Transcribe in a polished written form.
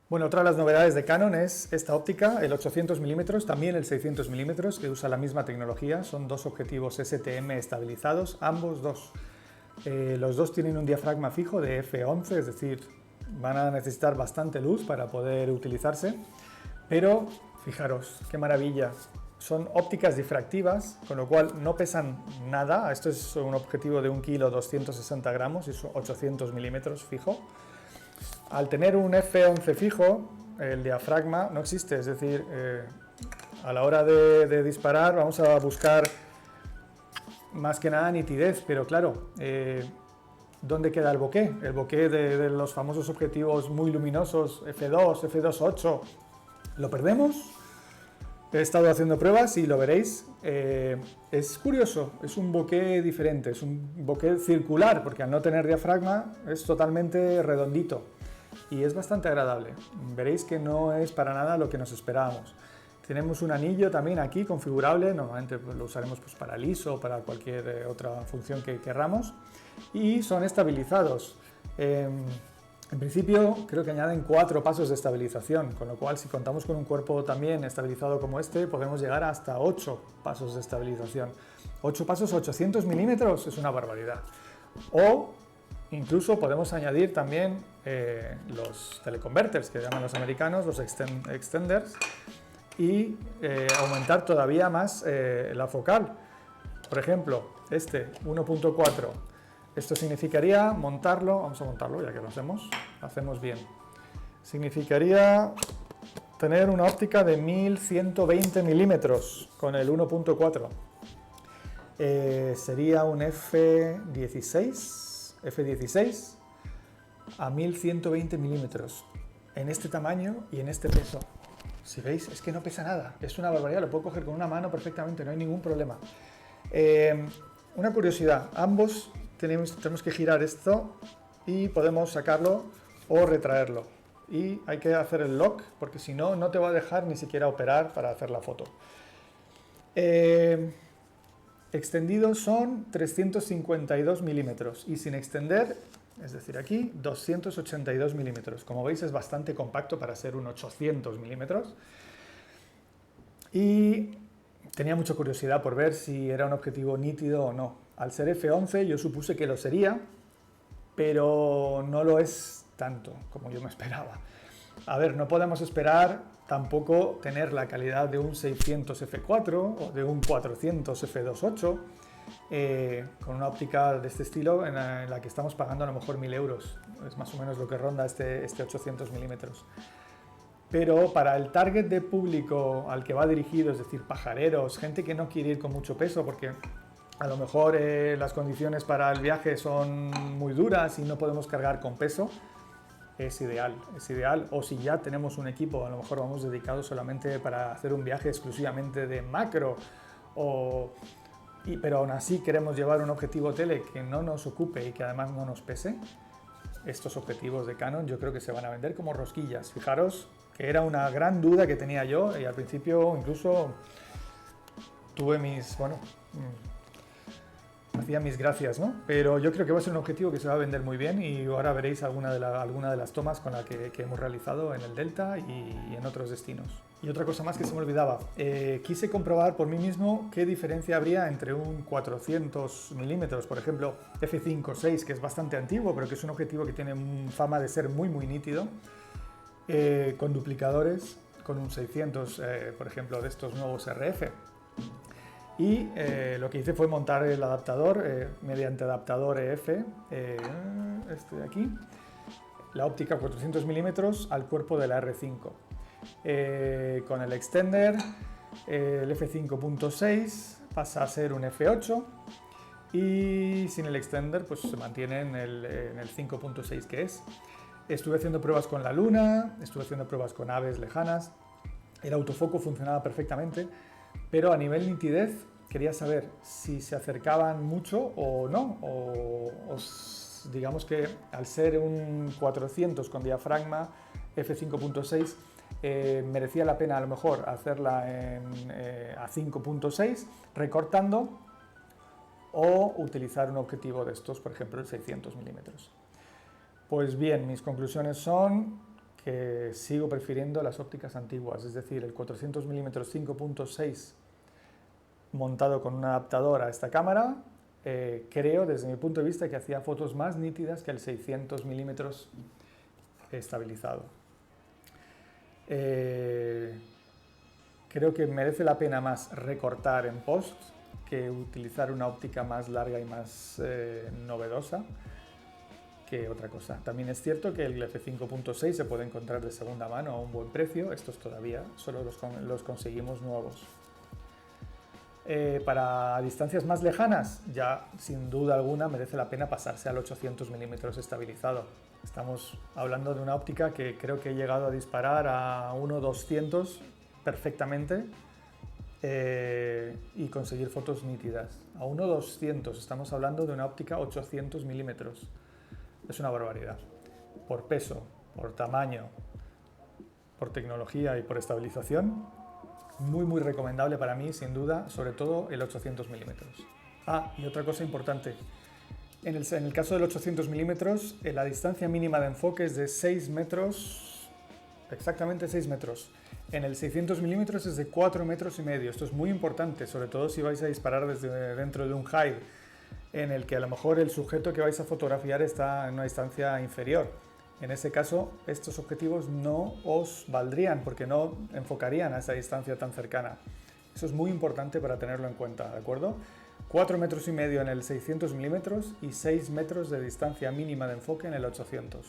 Bueno, otra de las novedades de Canon es esta óptica, el 800 mm, también el 600 mm, que usa la misma tecnología. Son dos objetivos STM estabilizados, ambos dos. Los dos tienen un diafragma fijo de f11, es decir, van a necesitar bastante luz para poder utilizarse. Pero, fijaros, qué maravilla. Son ópticas difractivas, con lo cual no pesan nada. Esto es un objetivo de 1 kg, 260 gramos, y es 800 milímetros fijo. Al tener un f11 fijo, el diafragma no existe, es decir, a la hora de disparar vamos a buscar más que nada nitidez, pero claro, ¿dónde queda el bokeh? El bokeh de los famosos objetivos muy luminosos, f2, f2.8, ¿lo perdemos? He estado haciendo pruebas y lo veréis. Es curioso, es un bokeh diferente, es un bokeh circular, porque al no tener diafragma es totalmente redondito y es bastante agradable. Veréis que no es para nada lo que nos esperábamos. Tenemos un anillo también aquí configurable, normalmente lo usaremos pues para el ISO o para cualquier otra función que querramos, y son estabilizados. En principio creo que añaden 4 pasos de estabilización, con lo cual si contamos con un cuerpo también estabilizado como este, podemos llegar hasta 8 pasos de estabilización. 8 pasos a 800 milímetros es una barbaridad. O incluso podemos añadir también los teleconverters, que llaman los americanos, los extenders, y aumentar todavía más la focal. Por ejemplo, este 1.4. Esto significaría montarlo, vamos a montarlo ya que lo hacemos bien. Significaría tener una óptica de 1120 milímetros con el 1.4. Sería un F16 a 1120 milímetros en este tamaño y en este peso. Si veis, es que no pesa nada, es una barbaridad, lo puedo coger con una mano perfectamente, no hay ningún problema. Una curiosidad, ambos tenemos que girar esto y podemos sacarlo o retraerlo. Y hay que hacer el lock, porque si no, no te va a dejar ni siquiera operar para hacer la foto. Extendidos son 352 milímetros y sin extender, es decir, aquí 282 milímetros. Como veis es bastante compacto para ser un 800 milímetros. Y tenía mucha curiosidad por ver si era un objetivo nítido o no. Al ser f11 yo supuse que lo sería, pero no lo es tanto como yo me esperaba. A ver, no podemos esperar tampoco tener la calidad de un 600 f4 o de un 400 f2.8 con una óptica de este estilo en la que estamos pagando a lo mejor 1000 euros. Es más o menos lo que ronda este 800 milímetros. Pero para el target de público al que va dirigido, es decir, pajareros, gente que no quiere ir con mucho peso porque a lo mejor las condiciones para el viaje son muy duras y no podemos cargar con peso, es ideal. O si ya tenemos un equipo, a lo mejor vamos dedicados solamente para hacer un viaje exclusivamente de macro, pero aún así queremos llevar un objetivo tele que no nos ocupe y que además no nos pese, estos objetivos de Canon yo creo que se van a vender como rosquillas. Fijaros que era una gran duda que tenía yo y al principio incluso tuve hacía mis gracias, ¿no? Pero yo creo que va a ser un objetivo que se va a vender muy bien y ahora veréis alguna de las tomas con la que hemos realizado en el Delta y en otros destinos. Y otra cosa más que se me olvidaba, quise comprobar por mí mismo qué diferencia habría entre un 400 milímetros, por ejemplo, f5.6, que es bastante antiguo, pero que es un objetivo que tiene fama de ser muy nítido, con duplicadores, con un 600, por ejemplo, de estos nuevos RF. Y lo que hice fue montar el adaptador mediante adaptador EF, este de aquí, la óptica 400 milímetros al cuerpo de la R5. Con el extender, el f5.6 pasa a ser un f8 y sin el extender pues se mantiene en el 5.6 que es. Estuve haciendo pruebas con la luna, estuve haciendo pruebas con aves lejanas, el autofoco funcionaba perfectamente. Pero a nivel nitidez quería saber si se acercaban mucho o no, o digamos que al ser un 400 con diafragma f5.6 merecía la pena a lo mejor hacerla a 5.6 recortando o utilizar un objetivo de estos, por ejemplo el 600 milímetros. Pues bien, mis conclusiones son que sigo prefiriendo las ópticas antiguas, es decir, el 400 mm 5.6 montado con un adaptador a esta cámara. Creo, desde mi punto de vista, que hacía fotos más nítidas que el 600 mm estabilizado. Creo que merece la pena más recortar en post que utilizar una óptica más larga y más novedosa que otra cosa. También es cierto que el f5.6 se puede encontrar de segunda mano a un buen precio. Estos todavía solo los conseguimos nuevos. Para distancias más lejanas, ya sin duda alguna merece la pena pasarse al 800 mm estabilizado. Estamos hablando de una óptica que creo que he llegado a disparar a 1.200 perfectamente y conseguir fotos nítidas. A 1.200 estamos hablando de una óptica 800 mm. Es una barbaridad. Por peso, por tamaño, por tecnología y por estabilización, muy recomendable para mí, sin duda, sobre todo el 800 mm. Y otra cosa importante. En el caso del 800 mm, la distancia mínima de enfoque es de 6 metros, exactamente 6 metros. En el 600 mm es de 4,5 metros. Esto es muy importante, sobre todo si vais a disparar desde dentro de un hide, en el que a lo mejor el sujeto que vais a fotografiar está en una distancia inferior. En ese caso, estos objetivos no os valdrían porque no enfocarían a esa distancia tan cercana. Eso es muy importante para tenerlo en cuenta, ¿de acuerdo? 4,5 metros en el 600 mm y 6 metros de distancia mínima de enfoque en el 800.